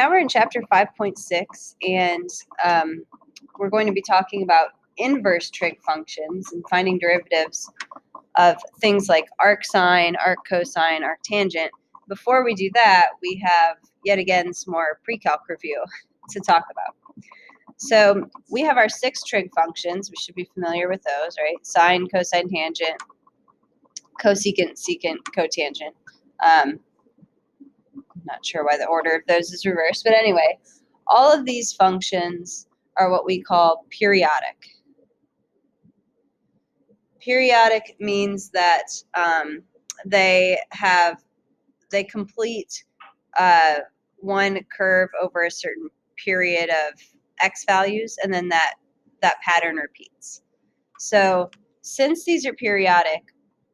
Now we're in chapter 5.6, and we're going to be talking about inverse trig functions and finding derivatives of things like arcsine, arccosine, arctangent. Before we do that, we have yet again some more pre-calc review to talk about. So we have our 6 trig functions. We should be familiar with those, right? Sine, cosine, tangent, cosecant, secant, cotangent. I'm not sure why the order of those is reversed, but anyway, all of these functions are what we call periodic. Periodic means that they complete one curve over a certain period of x values, and then that pattern repeats. So since these are periodic,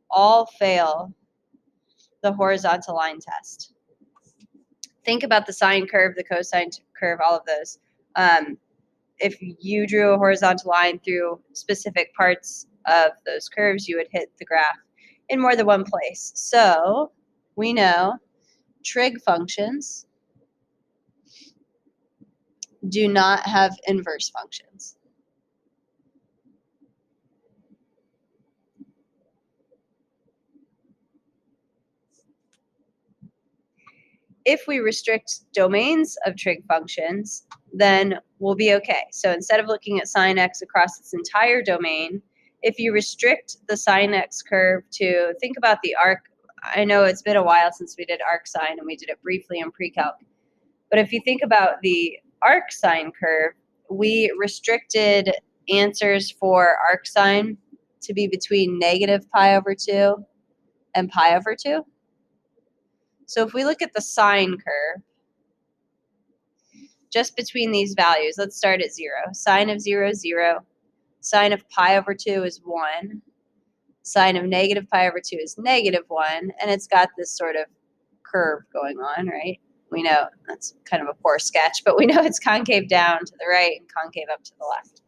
all fail the horizontal line test. Think about the sine curve, the cosine curve, all of those. If you drew a horizontal line through specific parts of those curves, you would hit the graph in more than one place. So we know trig functions do not have inverse functions. If we restrict domains of trig functions, then we'll be okay. So instead of looking at sine x across its entire domain, if you restrict the sine x curve to, think about the arc. I know it's been a while since we did arcsine, and we did it briefly in pre-calc. But if you think about the arcsine curve, we restricted answers for arcsine to be between negative pi over 2 and pi over 2. So if we look at the sine curve, just between these values, let's start at 0. Sine of 0 is 0. Sine of pi over 2 is 1. Sine of negative pi over 2 is negative 1. And it's got this sort of curve going on, right? We know that's kind of a poor sketch, but we know it's concave down to the right and concave up to the left.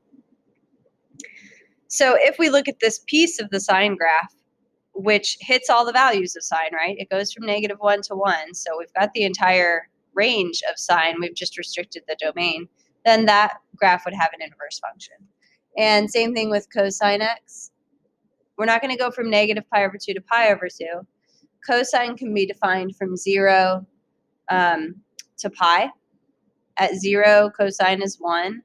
So if we look at this piece of the sine graph, which hits all the values of sine, right? It goes from negative 1 to 1. So we've got the entire range of sine. We've just restricted the domain. Then that graph would have an inverse function. And same thing with cosine x. We're not going to go from negative pi over 2 to pi over 2. Cosine can be defined from 0 to pi. At 0, cosine is 1.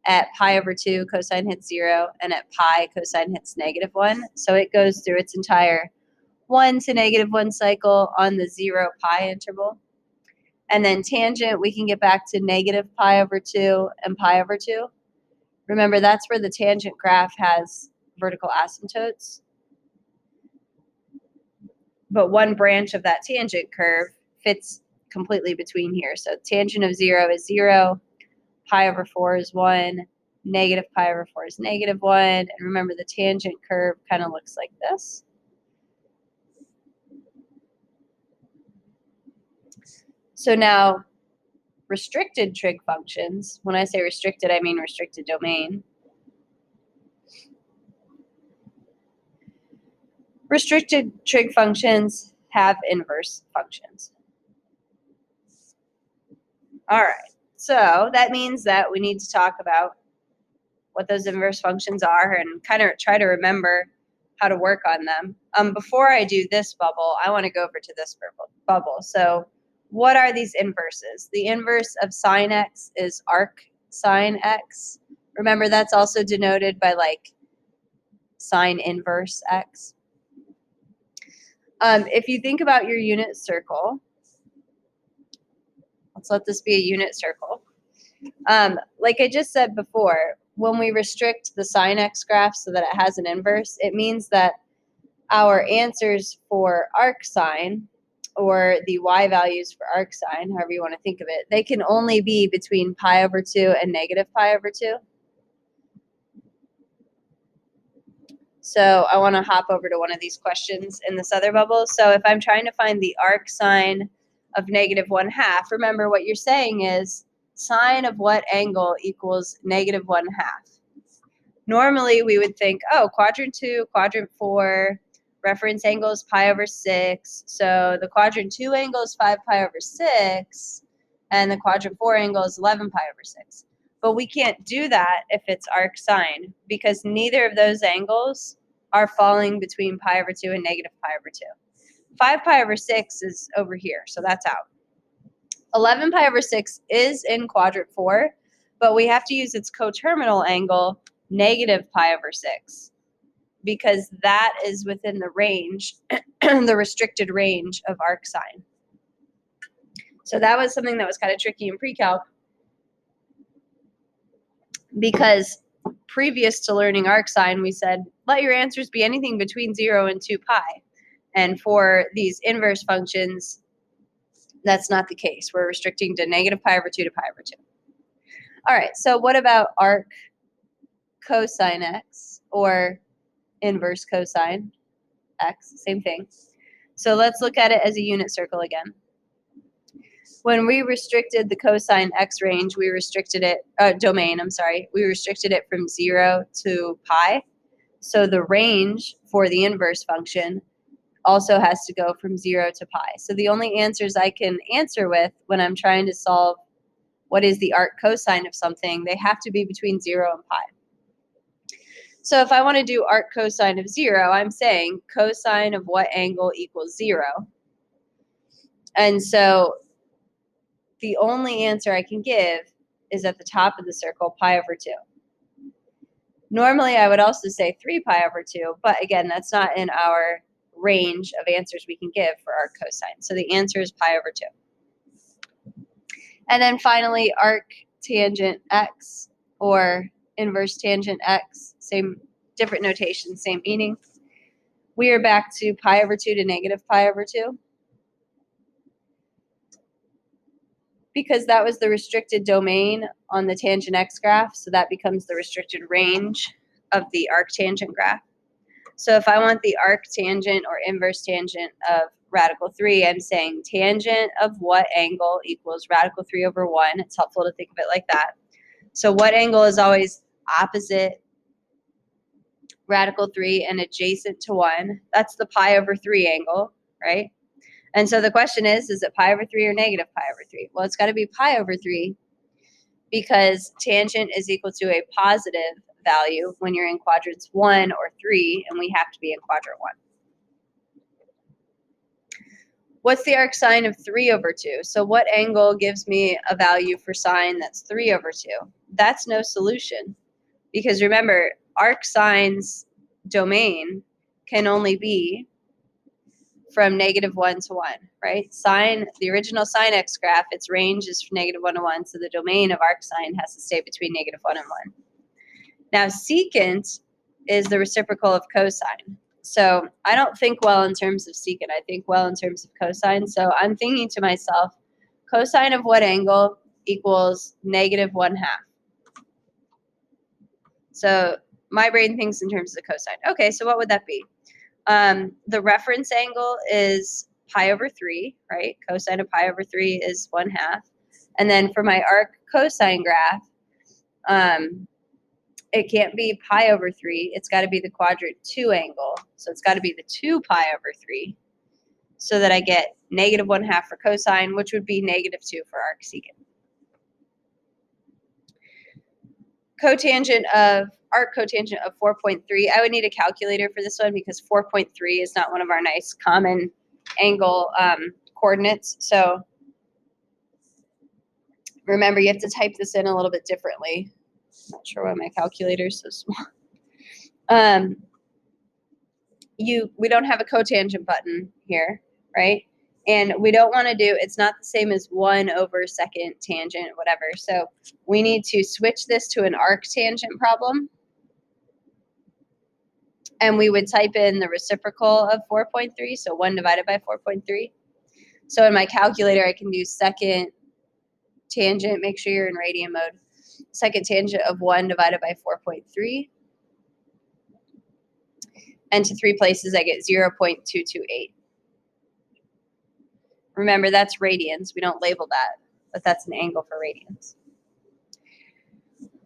At pi over 2, cosine hits 0, and at pi, cosine hits negative 1. So it goes through its entire 1 to negative 1 cycle on the 0 pi interval. And then tangent, we can get back to negative pi over 2 and pi over 2. Remember, that's where the tangent graph has vertical asymptotes. But one branch of that tangent curve fits completely between here. So tangent of 0 is 0. Pi over 4 is 1, negative pi over 4 is negative 1, and remember the tangent curve kind of looks like this. So now, restricted trig functions, when I say restricted, I mean restricted domain. Restricted trig functions have inverse functions. All right. So that means that we need to talk about what those inverse functions are and kind of try to remember how to work on them. Before I do this bubble, I want to go over to this bubble. So what are these inverses? The inverse of sine x is arcsine x. Remember, that's also denoted by like sine inverse x. If you think about your unit circle, let's let this be a unit circle. Like I just said before, when we restrict the sine x graph so that it has an inverse, it means that our answers for arcsine, or the y values for arcsine, however you want to think of it, they can only be between pi over 2 and negative pi over 2. So I want to hop over to one of these questions in this other bubble. So if I'm trying to find the arcsine of negative 1/2, remember what you're saying is sine of what angle equals negative 1/2. Normally we would think, oh, quadrant 2, quadrant 4, reference angle is pi over 6. So the quadrant 2 angle is 5 pi over 6. and the quadrant 4 angle is 11 pi over 6. But we can't do that if it's arc sine, because neither of those angles are falling between pi over 2 and negative pi over 2. 5 pi over 6 is over here, so that's out. 11 pi over 6 is in quadrant 4, but we have to use its coterminal angle, negative pi over 6, because that is within the range, the restricted range of arc sine. So that was something that was kind of tricky in pre-calc, because previous to learning arc sine, we said, let your answers be anything between 0 and 2 pi. And for these inverse functions, that's not the case. We're restricting to negative pi over 2 to pi over 2. All right, so what about arc cosine x or inverse cosine x? Same thing. So let's look at it as a unit circle again. When we restricted the cosine x range, we restricted it, domain, I'm sorry, we restricted it from 0 to pi. So the range for the inverse function also has to go from 0 to pi. So the only answers I can answer with when I'm trying to solve what is the arc cosine of something, they have to be between 0 and pi. So if I want to do arc cosine of 0, I'm saying cosine of what angle equals 0. And so the only answer I can give is at the top of the circle, pi over 2. Normally, I would also say 3 pi over 2, but again, that's not in our range of answers we can give for arc cosine. So the answer is pi over 2. And then finally, arc tangent x or inverse tangent x, same, different notation, same meaning. We are back to pi over 2 to negative pi over 2. Because that was the restricted domain on the tangent x graph, so that becomes the restricted range of the arctangent graph. So if I want the arctangent or inverse tangent of radical 3, I'm saying tangent of what angle equals radical 3 over 1. It's helpful to think of it like that. So what angle is always opposite radical 3 and adjacent to 1? That's the pi over 3 angle, right? And so the question is it pi over 3 or negative pi over 3? Well, it's got to be pi over 3, because tangent is equal to a positive value when you're in quadrants 1 or 3, and we have to be in quadrant 1. What's the arc sine of 3 over 2? So what angle gives me a value for sine that's 3 over 2? That's no solution, because remember, arc sine's domain can only be from negative 1 to 1, right? Sine, the original sine x graph, its range is from negative 1 to 1, so the domain of arc sine has to stay between negative 1 and 1. Now, secant is the reciprocal of cosine. So I don't think well in terms of secant. I think well in terms of cosine. So I'm thinking to myself, cosine of what angle equals negative 1/2? So my brain thinks in terms of cosine. Okay, so what would that be? The reference angle is pi over 3, right? Cosine of pi over 3 is 1/2. And then for my arc cosine graph, it can't be pi over 3. It's got to be the quadrant 2 angle. So it's got to be the 2 pi over 3, so that I get negative 1/2 for cosine, which would be negative 2 for arc secant. Arc cotangent of 4.3. I would need a calculator for this one, because 4.3 is not one of our nice common angle coordinates. So remember, you have to type this in a little bit differently. Not sure why my calculator is so small. We don't have a cotangent button here, right? And we don't want to do, it's not the same as 1 over second tangent, whatever. So we need to switch this to an arc tangent problem. And we would type in the reciprocal of 4.3, so 1 divided by 4.3. So in my calculator, I can do second tangent, make sure you're in radian mode, second tangent of 1 divided by 4.3. And to 3 places, I get 0.228. Remember, that's radians. We don't label that, but that's an angle for radians.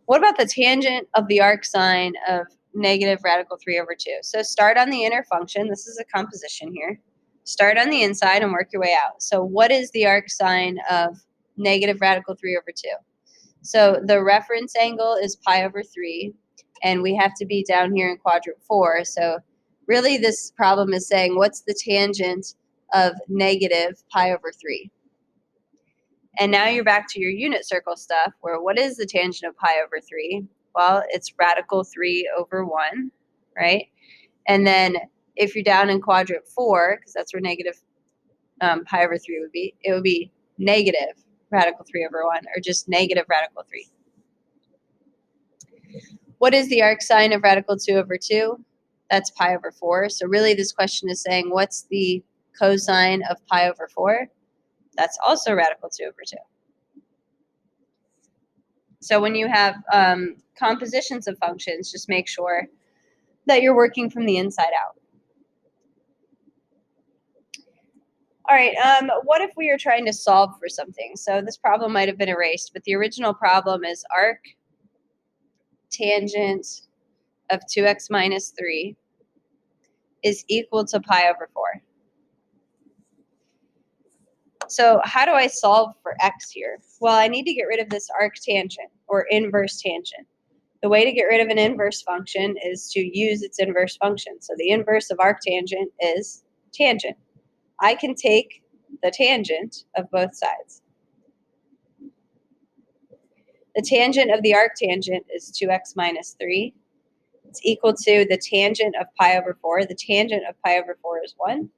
What about the tangent of the arc sine of negative radical 3 over 2? So start on the inner function. This is a composition here. Start on the inside and work your way out. So what is the arc sine of negative radical 3 over 2. So the reference angle is pi over 3, and we have to be down here in quadrant 4. So really this problem is saying what's the tangent of negative pi over 3? And now you're back to your unit circle stuff, where what is the tangent of pi over 3? Well, it's radical 3 over 1, right? And then if you're down in quadrant 4, because that's where negative pi over 3 would be, it would be negative radical 3 over 1, or just negative radical 3. What is the arc sine of radical 2 over 2? That's pi over 4. So really this question is saying what's the cosine of pi over 4? That's also radical 2 over 2. So when you have compositions of functions, just make sure that you're working from the inside out. All right, what if we are trying to solve for something? So this problem might have been erased, but the original problem is arc tangent of 2x minus 3 is equal to pi over 4. So how do I solve for x here? Well, I need to get rid of this arc tangent, or inverse tangent. The way to get rid of an inverse function is to use its inverse function. So the inverse of arc tangent is tangent. I can take the tangent of both sides. The tangent of the arc tangent is 2x minus 3. It's equal to the tangent of pi over 4. The tangent of pi over 4 is 1.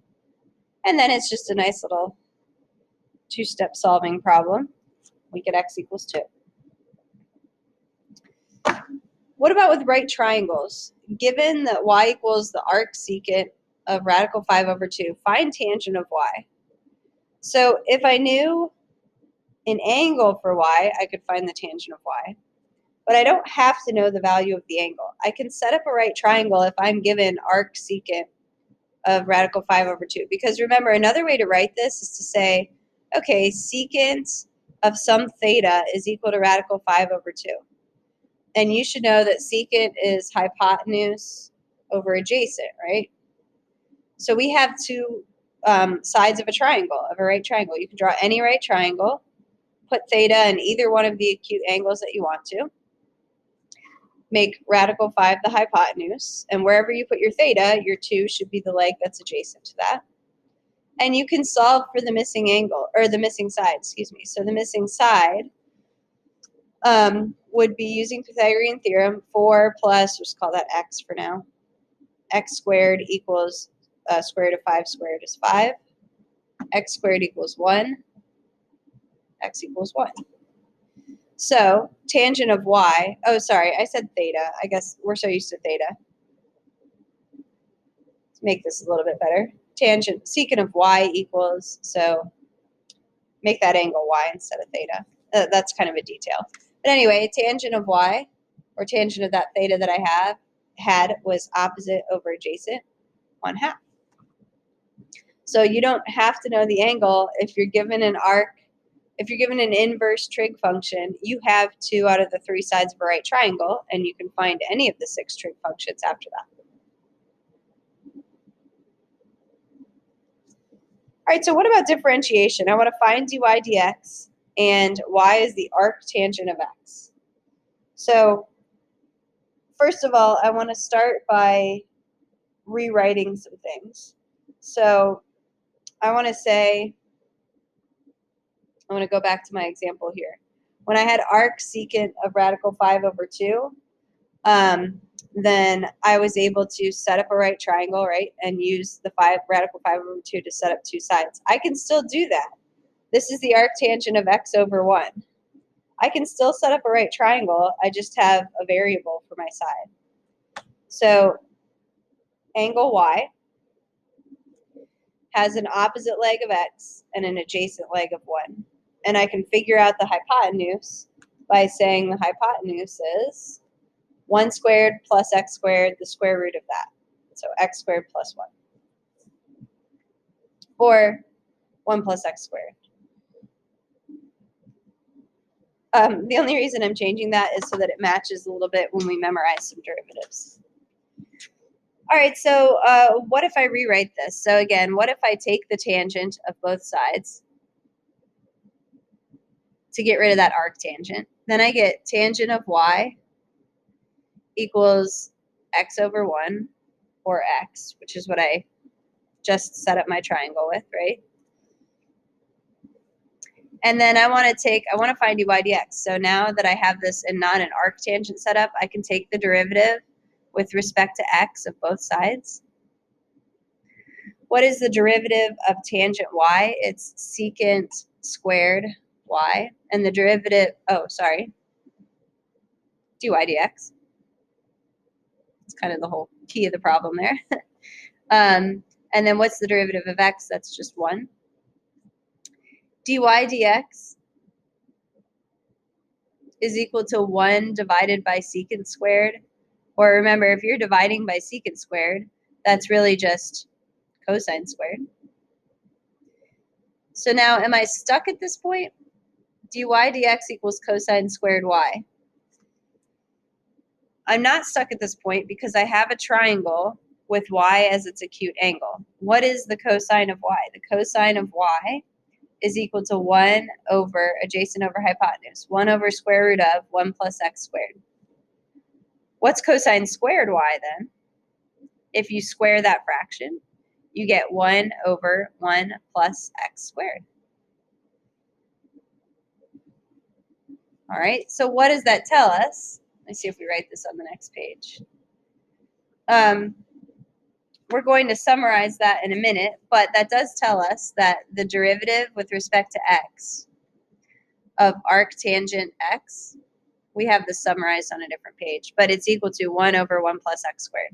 And then it's just a nice little two-step solving problem. We get x equals 2. What about with right triangles? Given that y equals the arc secant of radical 5 over 2, find tangent of y. So if I knew an angle for y, I could find the tangent of y. But I don't have to know the value of the angle. I can set up a right triangle if I'm given arc secant of radical 5 over 2. Because remember, another way to write this is to say, okay, secant of some theta is equal to radical 5 over 2. And you should know that secant is hypotenuse over adjacent, right? So we have two sides of a triangle, of a right triangle. You can draw any right triangle, put theta in either one of the acute angles that you want to, make radical 5 the hypotenuse, and wherever you put your theta, your 2 should be the leg that's adjacent to that. And you can solve for the missing angle, or the missing side, excuse me. So the missing side would be using Pythagorean theorem, 4 plus, just call that x for now, x squared equals square root of 5 squared is 5, x squared equals 1, x equals 1. So tangent of y, oh sorry, I said theta. I guess we're so used to theta. Let's make this a little bit better. Tangent, secant of y equals, so make that angle y instead of theta. That's kind of a detail. But anyway, tangent of y, or tangent of that theta that I had was opposite over adjacent, 1/2. So you don't have to know the angle if you're given an arc. If you're given an inverse trig function, you have 2 out of the 3 sides of a right triangle, and you can find any of the 6 trig functions after that. All right, so what about differentiation? I want to find dy dx, and y is the arc tangent of x. So first of all, I want to start by rewriting some things. So I want to say, I want to go back to my example here. When I had arc secant of radical 5 over 2, then I was able to set up a right triangle, right, and use the radical 5 over 2 to set up 2 sides. I can still do that. This is the arc tangent of x over 1. I can still set up a right triangle. I just have a variable for my side. So angle y has an opposite leg of x and an adjacent leg of 1. And I can figure out the hypotenuse by saying the hypotenuse is 1 squared plus x squared, the square root of that. So x squared plus 1. Or 1 plus x squared. The only reason I'm changing that is so that it matches a little bit when we memorize some derivatives. All right, so what if I rewrite this? So again, what if I take the tangent of both sides to get rid of that arctangent. Then I get tangent of y equals x over 1, or x, which is what I just set up my triangle with, right? And then I want to find dy dx. So now that I have this and not an arctangent set up, I can take the derivative with respect to x of both sides. What is the derivative of tangent y? It's secant squared y. And the derivative, dy dx. It's kind of the whole key of the problem there. And then what's the derivative of x? That's just 1. Dy dx is equal to 1 divided by secant squared. Or remember, if you're dividing by secant squared, that's really just cosine squared. So now, am I stuck at this point? Dy dx equals cosine squared y. I'm not stuck at this point because I have a triangle with y as its acute angle. What is the cosine of y? The cosine of y is equal to 1 over adjacent over hypotenuse, 1 over square root of 1 plus x squared. What's cosine squared y then? If you square that fraction, you get 1 over 1 plus x squared. All right, so what does that tell us? Let's see if we write this on the next page. We're going to summarize that in a minute, but that does tell us that the derivative with respect to x of arctangent x, we have this summarized on a different page, but it's equal to 1 over 1 plus x squared.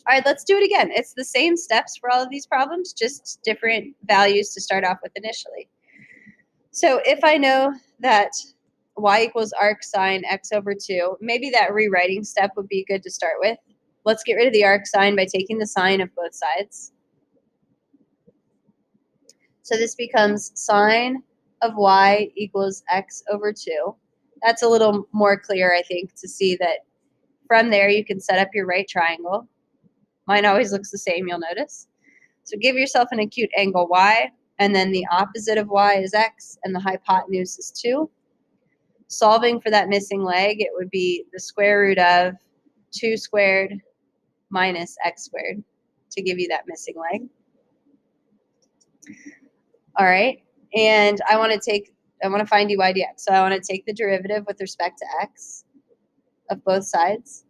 All right, let's do it again. It's the same steps for all of these problems, just different values to start off with initially. So if I know that y equals arc sine x over 2, maybe that rewriting step would be good to start with. Let's get rid of the arc sine by taking the sine of both sides. So this becomes sine of y equals x over 2. That's a little more clear, I think, to see that from there you can set up your right triangle. Mine always looks the same, you'll notice. So give yourself an acute angle y, and then the opposite of y is x, and the hypotenuse is 2. Solving for that missing leg, it would be the square root of 2 squared minus x squared to give you that missing leg. All right, and I want to find dy dx. So I want to take the derivative with respect to x of both sides.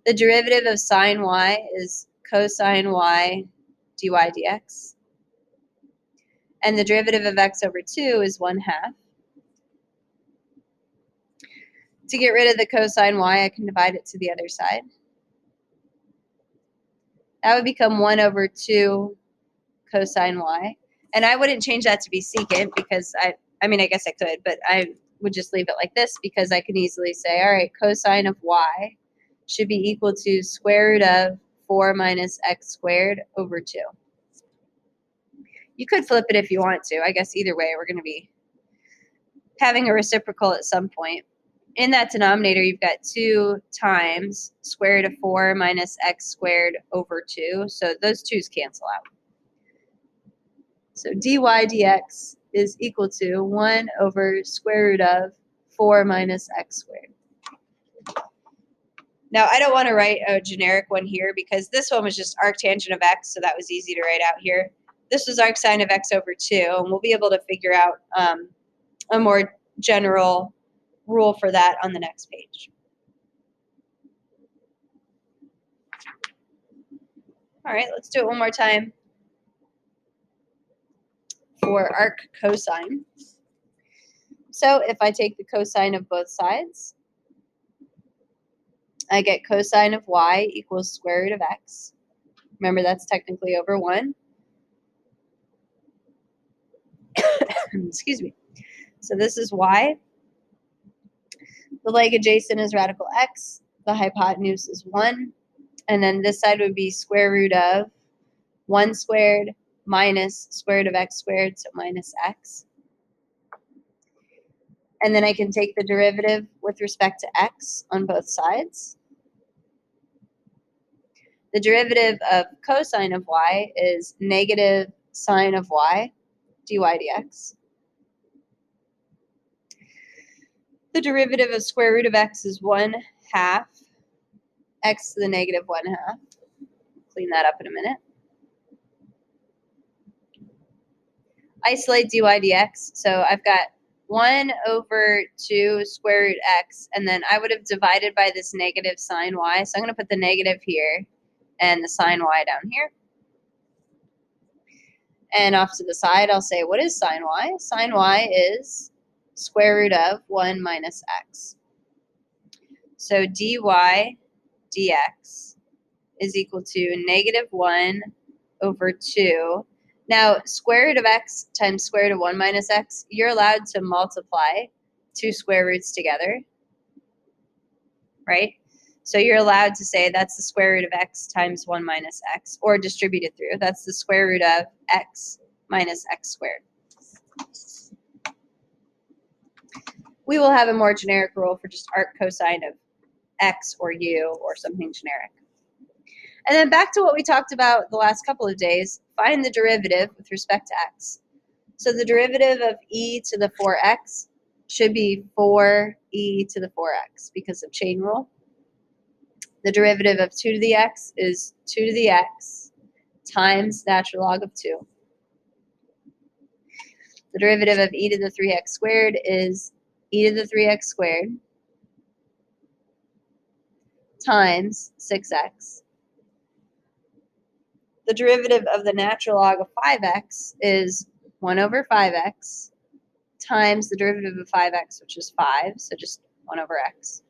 The derivative of sine y is cosine y dy dx. And the derivative of x over 2 is 1/2. To get rid of the cosine y, I can divide it to the other side. That would become 1 over 2 cosine y. And I wouldn't change that to be secant because I mean, I guess I could, but I would just leave it like this because I can easily say, all right, cosine of y should be equal to square root of 4 minus x squared over 2. You could flip it if you want to. I guess either way, we're going to be having a reciprocal at some point. In that denominator, you've got 2 times square root of 4 minus x squared over 2. So those 2's cancel out. So dy dx is equal to 1 over square root of 4 minus x squared. Now, I don't want to write a generic one here because this one was just arctangent of x, so that was easy to write out here. This was arcsine of x over 2, and we'll be able to figure out a more general rule for that on the next page. All right, let's do it one more time for arc cosine. So if I take the cosine of both sides, I get cosine of y equals square root of x. Remember, that's technically over 1. Excuse me. So this is y. The leg adjacent is radical x. The hypotenuse is 1. And then this side would be square root of 1 squared minus square root of x squared, so minus x. And then I can take the derivative with respect to x on both sides. The derivative of cosine of y is negative sine of y. dy dx. The derivative of square root of x is 1/2 x to the negative 1/2. Clean that up in a minute. Isolate dy dx. So I've got 1/2 square root x, and then I would have divided by this negative sine y. So I'm going to put the negative here and the sine y down here. And off to the side, I'll say, what is sine y? Sine y is square root of 1 minus x. So dy dx is equal to negative 1/2. Now, square root of x times square root of 1 minus x, you're allowed to multiply two square roots together, right? So you're allowed to say that's the square root of x times 1 minus x, or distribute it through. That's the square root of x minus x squared. We will have a more generic rule for just arc cosine of x or u or something generic. And then back to what we talked about the last couple of days, find the derivative with respect to x. So the derivative of e to the 4x should be 4e to the 4x because of chain rule. The derivative of 2 to the x is 2 to the x times natural log of 2. The derivative of e to the 3x squared is e to the 3x squared times 6x. The derivative of the natural log of 5x is 1/5x times the derivative of 5x, which is 5, so just 1/x.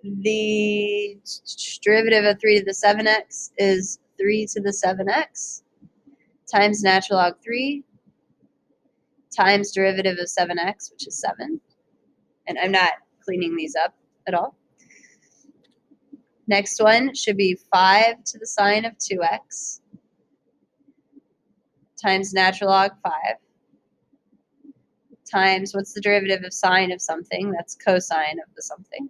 The derivative of 3 to the 7x is 3 to the 7x times natural log 3 times derivative of 7x, which is 7. And I'm not cleaning these up at all. Next one should be 5 to the sine of 2x times natural log 5 times, what's the derivative of sine of something? That's cosine of the something.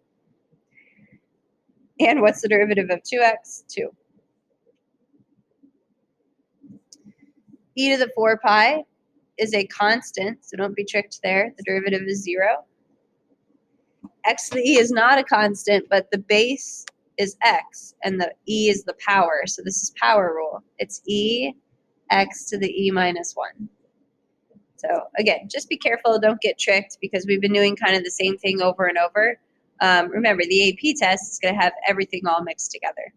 And what's the derivative of 2x? 2. E to the 4 pi is a constant, so don't be tricked there. The derivative is 0. X to the e is not a constant, but the base is x, and the e is the power. So this is power rule. It's e x to the e minus 1. So again, just be careful. Don't get tricked because we've been doing kind of the same thing over and over. Remember, the AP test is going to have everything all mixed together.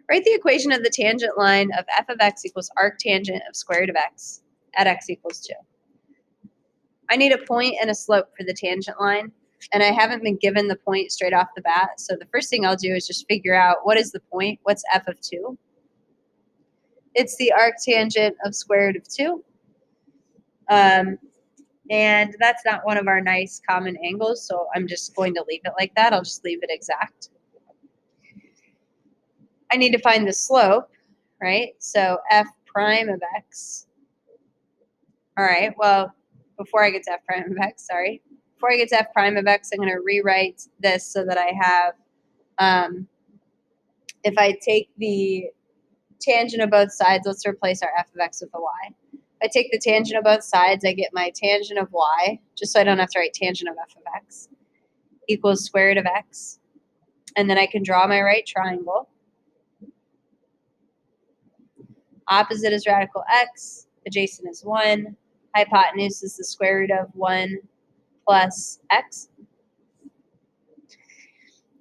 Write the equation of the tangent line of f of x equals arctangent of square root of x at x equals 2. I need a point and a slope for the tangent line, and I haven't been given the point straight off the bat. So the first thing I'll do is just figure out what is the point, what's f of 2. It's the arctangent of square root of 2. And that's not one of our nice common angles, so I'm just going to leave it like that. I'll just leave it exact. I need to find the slope, right? So f prime of x. All right, well, before I get to f prime of x, sorry. Before I get to f prime of x, I'm going to rewrite this so that I have, if I take the tangent of both sides, let's replace our f of x with a y. If I take the tangent of both sides, I get my tangent of y, just so I don't have to write tangent of f of x, equals square root of x. And then I can draw my right triangle. Opposite is radical x, adjacent is 1, hypotenuse is the square root of 1 plus x.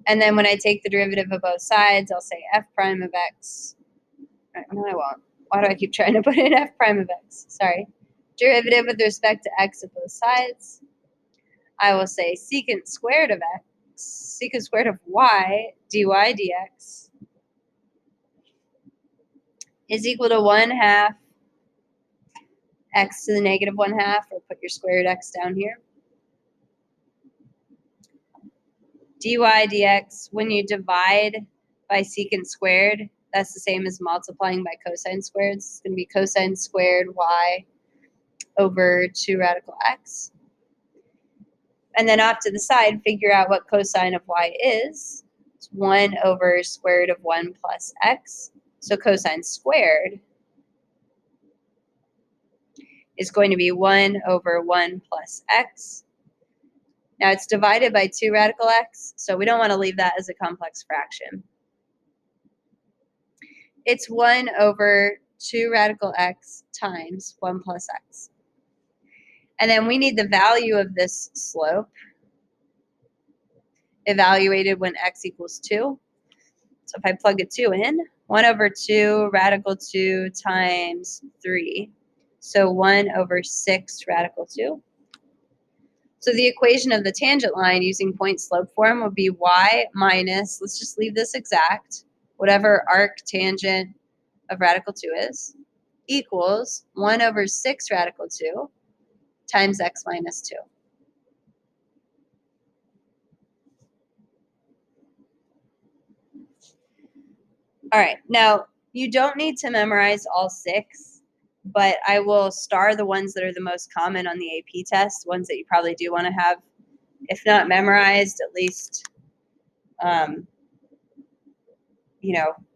And then when I take the derivative of both sides, I'll say f prime of x. No, I won't. Why do I keep trying to put in f prime of x? Sorry. Derivative with respect to x of both sides. I will say secant squared of x, secant squared of y, dy dx is equal to 1/2 x to the negative 1/2, or put your square root x down here. Dy dx, when you divide by secant squared, that's the same as multiplying by cosine squared. It's going to be cosine squared y over 2 radical x. And then off to the side, figure out what cosine of y is. It's 1 over square root of 1 plus x. So cosine squared is going to be 1 over 1 plus x. Now it's divided by 2 radical x, so we don't want to leave that as a complex fraction. It's 1 over 2 radical x times 1 plus x. And then we need the value of this slope evaluated when x equals 2. So if I plug a 2 in, 1 over 2 radical 2 times 3. So 1 over 6 radical 2. So the equation of the tangent line using point slope form would be y minus, let's just leave this exact, whatever arc tangent of radical 2 is, equals 1 over 6 radical 2 times x minus 2. All right, now you don't need to memorize all 6, but I will star the ones that are the most common on the AP test, ones that you probably do want to have, if not memorized, at least,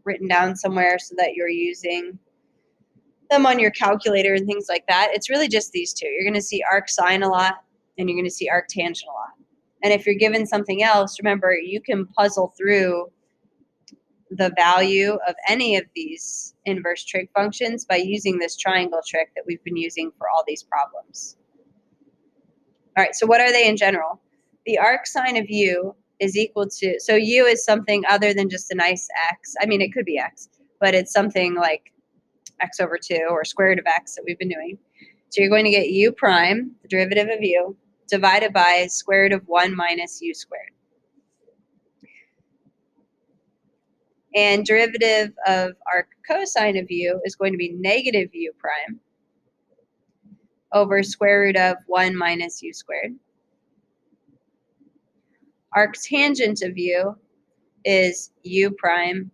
written down somewhere so that you're using them on your calculator and things like that. It's really just these two. You're going to see arc sine a lot, and you're going to see arc tangent a lot. And if you're given something else, remember, you can puzzle through the value of any of these inverse trig functions by using this triangle trick that we've been using for all these problems. All right, so what are they in general? The arc sine of u is equal to, so u is something other than just a nice x. I mean, it could be x, but it's something like x over 2 or square root of x that we've been doing. So you're going to get u prime, the derivative of u, divided by square root of 1 minus u squared. And derivative of arc cosine of u is going to be negative u prime over square root of 1 minus u squared. Arc tangent of u is u prime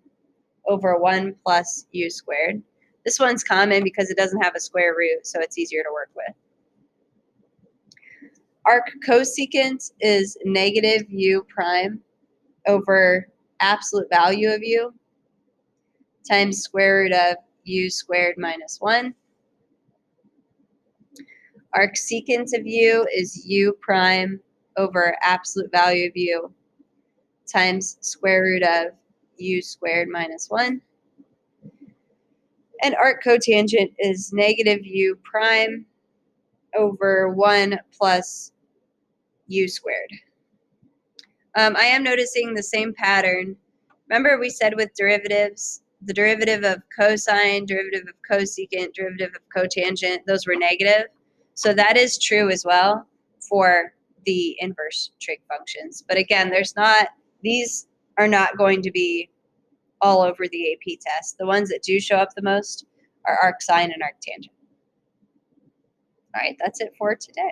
over 1 plus u squared. This one's common because it doesn't have a square root, so it's easier to work with. Arc cosecant is negative u prime over absolute value of u times square root of u squared minus 1. Arc secant of u is u prime over absolute value of u times square root of u squared minus 1. And arc cotangent is negative u prime over 1 plus u squared. I am noticing the same pattern. Remember we said with derivatives, the derivative of cosine, derivative of cosecant, derivative of cotangent, those were negative. So that is true as well for the inverse trig functions. But again, these are not going to be all over the AP test. The ones that do show up the most are arc sine and arc tangent. All right, that's it for today.